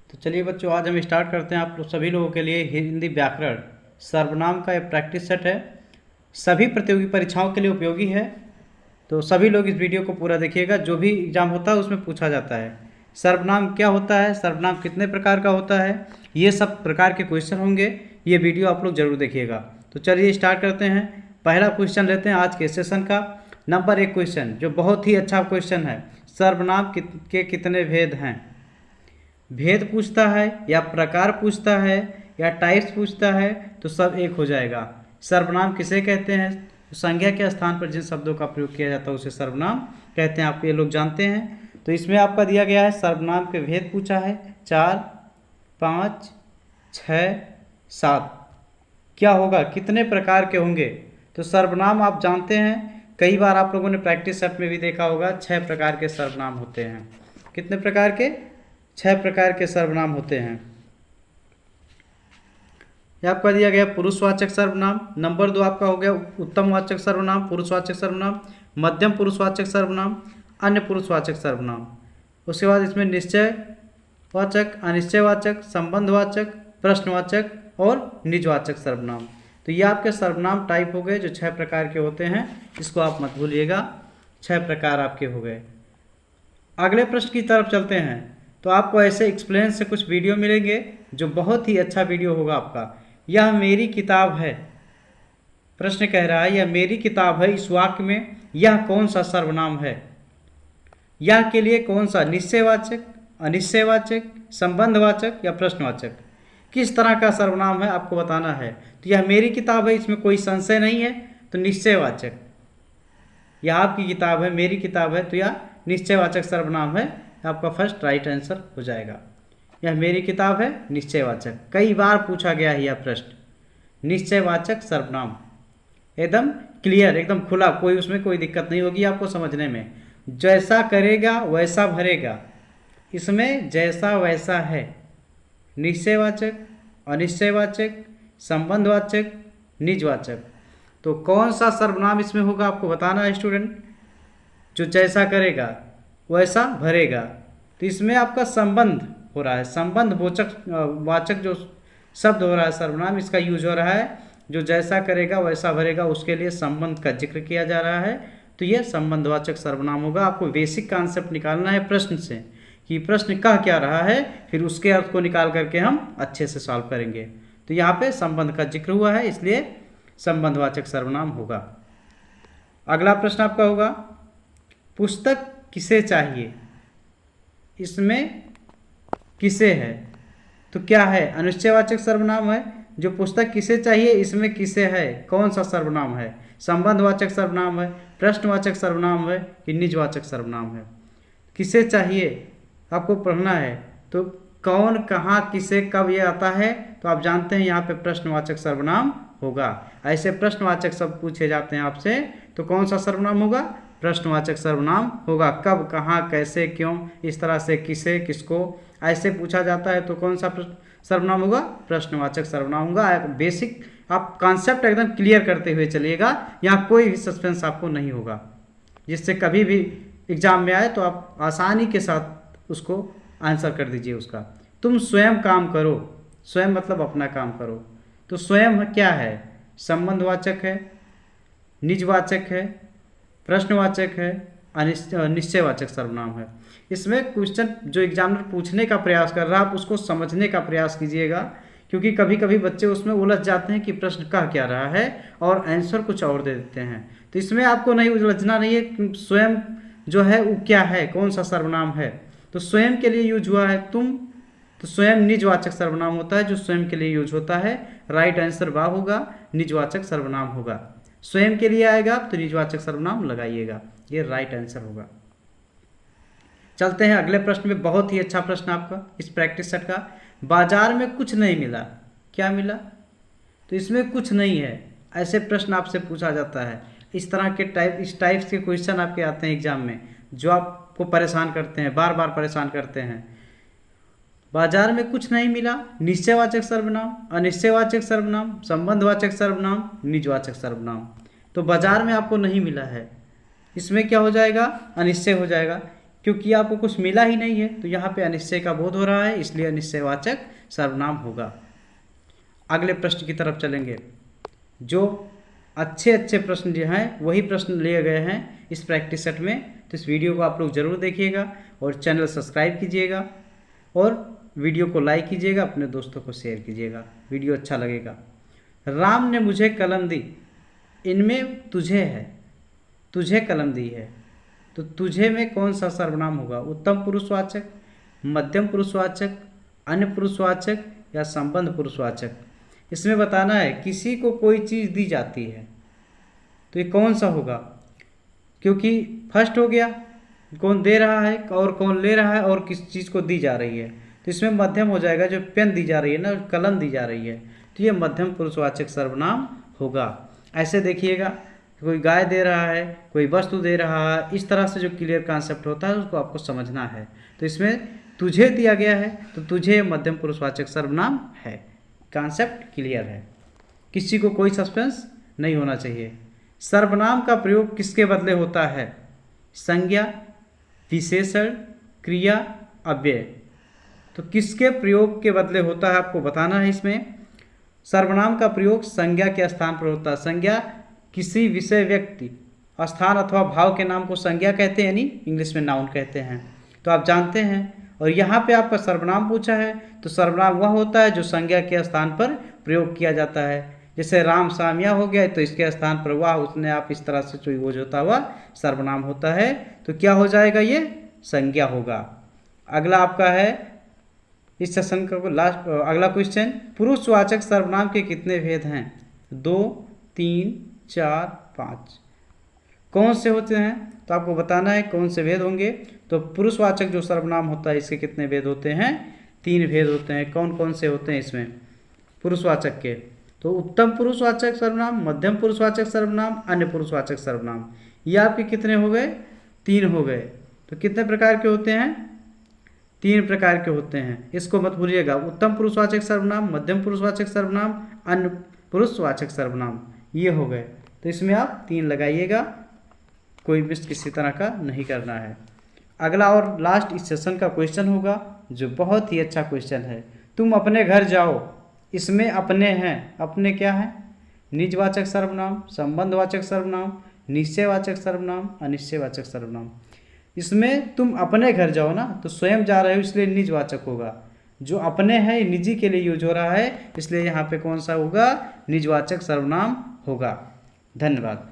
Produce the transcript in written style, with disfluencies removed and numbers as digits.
तो चलिए बच्चों, आज हम स्टार्ट करते हैं आप लोग सभी लोगों के लिए हिंदी व्याकरण सर्वनाम का एक प्रैक्टिस सेट है। सभी प्रतियोगी परीक्षाओं के लिए उपयोगी है। तो सभी लोग इस वीडियो को पूरा देखिएगा। जो भी एग्जाम होता है उसमें पूछा जाता है सर्वनाम क्या होता है, सर्वनाम कितने प्रकार का होता है, ये सब प्रकार के क्वेश्चन होंगे। ये वीडियो आप लोग जरूर देखिएगा। तो चलिए स्टार्ट करते हैं। पहला क्वेश्चन लेते हैं आज के सेशन का। नंबर 1 क्वेश्चन जो बहुत ही अच्छा क्वेश्चन है, सर्वनाम के कितने भेद हैं। भेद पूछता है या प्रकार पूछता है या टाइप्स पूछता है तो सब एक हो जाएगा। सर्वनाम किसे कहते हैं? तो संज्ञा के स्थान पर जिन शब्दों का प्रयोग किया जाता है उसे सर्वनाम कहते हैं। आप ये लोग जानते हैं। तो इसमें आपका दिया गया है सर्वनाम के भेद पूछा है 4, 5, 6, 7। क्या होगा, कितने प्रकार के होंगे? तो सर्वनाम आप जानते हैं, कई बार आप लोगों ने प्रैक्टिस सेट में भी देखा होगा। 6 प्रकार के सर्वनाम होते हैं। कितने प्रकार के? 6 प्रकार के सर्वनाम होते हैं। यह आपका दिया गया पुरुषवाचक सर्वनाम। नंबर 2 आपका हो गया उत्तमवाचक सर्वनाम, पुरुषवाचक सर्वनाम, मध्यम पुरुषवाचक सर्वनाम, अन्य पुरुषवाचक सर्वनाम। उसके बाद इसमें निश्चयवाचक, अनिश्चयवाचक, संबंधवाचक, प्रश्नवाचक और निजवाचक सर्वनाम। तो ये आपके सर्वनाम टाइप हो गए जो 6 प्रकार के होते हैं। इसको आप मत भूलिएगा, 6 प्रकार आपके हो गए। अगले प्रश्न की तरफ चलते हैं। तो आपको ऐसे एक्सप्लेन से कुछ वीडियो मिलेंगे जो बहुत ही अच्छा वीडियो होगा आपका। यह मेरी किताब है, प्रश्न कह रहा है यह मेरी किताब है, इस वाक्य में यह कौन सा सर्वनाम है? यह के लिए कौन सा, निश्चयवाचक, अनिश्चयवाचक, संबंधवाचक या प्रश्नवाचक? किस तरह का सर्वनाम है आपको बताना है। तो यह मेरी किताब है, इसमें कोई संशय नहीं है, तो निश्चयवाचक। यह आपकी किताब है, मेरी किताब है, तो यह निश्चयवाचक सर्वनाम है। आपका फर्स्ट राइट आंसर हो जाएगा। यह मेरी किताब है, निश्चयवाचक। कई बार पूछा गया है यह प्रश्न। निश्चयवाचक सर्वनाम एकदम क्लियर, एकदम खुला, कोई उसमें कोई दिक्कत नहीं होगी आपको समझने में। जैसा करेगा वैसा भरेगा, इसमें जैसा वैसा है। निश्चयवाचक, अनिश्चयवाचक, संबंधवाचक, निजवाचक। तो कौन सा सर्वनाम इसमें होगा आपको बताना है स्टूडेंट। जो जैसा करेगा वैसा भरेगा, तो इसमें आपका संबंध हो रहा है, संबंध वाचक जो शब्द हो रहा है सर्वनाम, इसका यूज हो रहा है। जो जैसा करेगा वैसा भरेगा, उसके लिए संबंध का जिक्र किया जा रहा है, तो यह संबंधवाचक सर्वनाम होगा। आपको बेसिक कॉन्सेप्ट निकालना है प्रश्न से कि प्रश्न कह क्या रहा है, फिर उसके अर्थ को निकाल करके हम अच्छे से सॉल्व करेंगे। तो यहाँ पे संबंध का जिक्र हुआ है, इसलिए संबंधवाचक सर्वनाम होगा। अगला प्रश्न आपका होगा पुस्तक किसे चाहिए, इसमें किसे है, तो क्या है? अनिश्चयवाचक सर्वनाम है। जो पुस्तक किसे चाहिए, इसमें किसे है, कौन सा सर्वनाम है? संबंधवाचक सर्वनाम है, प्रश्नवाचक सर्वनाम है कि निजवाचक सर्वनाम है? किसे चाहिए आपको पढ़ना है। तो कौन, कहाँ, किसे, कब ये आता है, तो आप जानते हैं यहाँ पे प्रश्नवाचक सर्वनाम होगा। ऐसे प्रश्नवाचक शब्द पूछे जाते हैं आपसे, तो कौन सा सर्वनाम होगा? प्रश्नवाचक सर्वनाम होगा। कब, कहाँ, कैसे, क्यों, इस तरह से किसे, किसको ऐसे पूछा जाता है, तो कौन सा सर्वनाम होगा? प्रश्नवाचक सर्वनाम होगा। बेसिक आप कॉन्सेप्ट एकदम क्लियर करते हुए चलिएगा, यहाँ कोई भी सस्पेंस आपको नहीं होगा, जिससे कभी भी एग्जाम में आए तो आप आसानी के साथ उसको आंसर कर दीजिए उसका। तुम स्वयं काम करो, स्वयं मतलब अपना काम करो। तो स्वयं क्या है? संबंधवाचक है, निजवाचक है, प्रश्नवाचक है, निश्चयवाचक सर्वनाम है। इसमें क्वेश्चन जो एग्जामिनर पूछने का प्रयास कर रहा है, आप उसको समझने का प्रयास कीजिएगा, क्योंकि कभी कभी बच्चे उसमें उलझ जाते हैं कि प्रश्न कह क्या रहा है और आंसर कुछ और दे देते हैं। तो इसमें आपको नहीं उलझना नहीं है। स्वयं जो है वो क्या है, कौन सा सर्वनाम है। तो स्वयं के लिए यूज हुआ है तुम, तो स्वयं निजवाचक सर्वनाम होता है जो स्वयं के लिए यूज होता है। राइट आंसर वाह होगा, निजवाचक सर्वनाम होगा। स्वयं के लिए आएगा तो निजवाचक सर्वनाम लगाइएगा, ये राइट आंसर होगा। चलते हैं अगले प्रश्न में। बहुत ही अच्छा प्रश्न आपका इस प्रैक्टिस सेट का। बाजार में कुछ नहीं मिला, क्या मिला? तो इसमें कुछ नहीं है, ऐसे प्रश्न आपसे पूछा जाता है। इस तरह के इस टाइप्स के क्वेश्चन आपके आते हैं एग्जाम में, जो आपको परेशान करते हैं, बार बार परेशान करते हैं। बाजार में कुछ नहीं मिला, निश्चयवाचक सर्वनाम, अनिश्चयवाचक सर्वनाम, संबंधवाचक सर्वनाम, निजवाचक सर्वनाम। तो बाजार में आपको नहीं मिला है, इसमें क्या हो जाएगा? अनिश्चय हो जाएगा। क्योंकि आपको कुछ मिला ही नहीं है, तो यहाँ पे अनिश्चय का बोध हो रहा है, इसलिए अनिश्चयवाचक सर्वनाम होगा। अगले प्रश्न की तरफ चलेंगे। जो अच्छे अच्छे प्रश्न जो हैं वही प्रश्न लिए गए हैं इस प्रैक्टिस सेट में, तो इस वीडियो को आप लोग ज़रूर देखिएगा और चैनल सब्सक्राइब कीजिएगा और वीडियो को लाइक कीजिएगा, अपने दोस्तों को शेयर कीजिएगा, वीडियो अच्छा लगेगा। राम ने मुझे कलम दी, इनमें तुझे है, तुझे कलम दी है, तो तुझे में कौन सा सर्वनाम होगा? उत्तम पुरुषवाचक, मध्यम पुरुषवाचक, अन्य पुरुषवाचक या संबंध पुरुषवाचक? इसमें बताना है किसी को कोई चीज़ दी जाती है, तो ये कौन सा होगा? क्योंकि फर्स्ट हो गया कौन दे रहा है और कौन ले रहा है और किस चीज़ को दी जा रही है, तो इसमें मध्यम हो जाएगा। जो पेन दी जा रही है ना, कलम दी जा रही है, तो ये मध्यम पुरुषवाचक सर्वनाम होगा। ऐसे देखिएगा, कोई गाय दे रहा है, कोई वस्तु दे रहा है, इस तरह से जो क्लियर कॉन्सेप्ट होता है उसको आपको समझना है। तो इसमें तुझे दिया गया है, तो तुझे मध्यम पुरुषवाचक सर्वनाम है। कॉन्सेप्ट क्लियर है, किसी को कोई सस्पेंस नहीं होना चाहिए। सर्वनाम का प्रयोग किसके बदले होता है? संज्ञा, विशेषण, क्रिया, अव्यय। तो किसके प्रयोग के बदले होता है आपको बताना है। इसमें सर्वनाम का प्रयोग संज्ञा के स्थान पर होता है। संज्ञा किसी विषय, व्यक्ति, स्थान अथवा भाव के नाम को संज्ञा कहते हैं, यानी इंग्लिश में नाउन कहते हैं, तो आप जानते हैं। और यहाँ पे आपका सर्वनाम पूछा है, तो सर्वनाम वह होता है जो संज्ञा के स्थान पर प्रयोग किया जाता है। जैसे राम सामिया हो गया, तो इसके स्थान पर वह, उसने, आप, इस तरह से जो यूज होता हुआ सर्वनाम होता है, तो क्या हो जाएगा? ये संज्ञा होगा। अगला आपका है इस सेशन का लास्ट अगला क्वेश्चन, पुरुषवाचक सर्वनाम के कितने भेद हैं? 2, 3, 4, 5। कौन से होते हैं? तो आपको बताना है कौन से भेद होंगे। तो पुरुषवाचक जो सर्वनाम होता है इसके कितने भेद होते हैं? 3 भेद होते हैं। कौन कौन से होते हैं इसमें पुरुषवाचक के? तो उत्तम पुरुषवाचक सर्वनाम, मध्यम पुरुषवाचक सर्वनाम, अन्य पुरुषवाचक सर्वनाम। ये आपके कितने हो गए? 3 हो गए। तो कितने प्रकार के होते हैं? 3 प्रकार के होते हैं, इसको मत भूलिएगा। उत्तम पुरुषवाचक सर्वनाम, मध्यम पुरुषवाचक सर्वनाम, अन्य पुरुषवाचक सर्वनाम, ये हो गए। तो इसमें आप 3 लगाइएगा, कोई मिस किसी तरह का नहीं करना है। अगला और लास्ट इस सेशन का क्वेश्चन होगा जो बहुत ही अच्छा क्वेश्चन है। तुम अपने घर जाओ, इसमें अपने हैं, अपने क्या है? निजवाचक सर्वनाम, संबंधवाचक सर्वनाम, निश्चयवाचक सर्वनाम, अनिश्चयवाचक सर्वनाम। इसमें तुम अपने घर जाओ ना, तो स्वयं जा रहे हो इसलिए निजवाचक होगा। जो अपने हैं निजी के लिए यूज हो रहा है, इसलिए यहाँ पे कौन सा होगा? निजवाचक सर्वनाम होगा। धन्यवाद।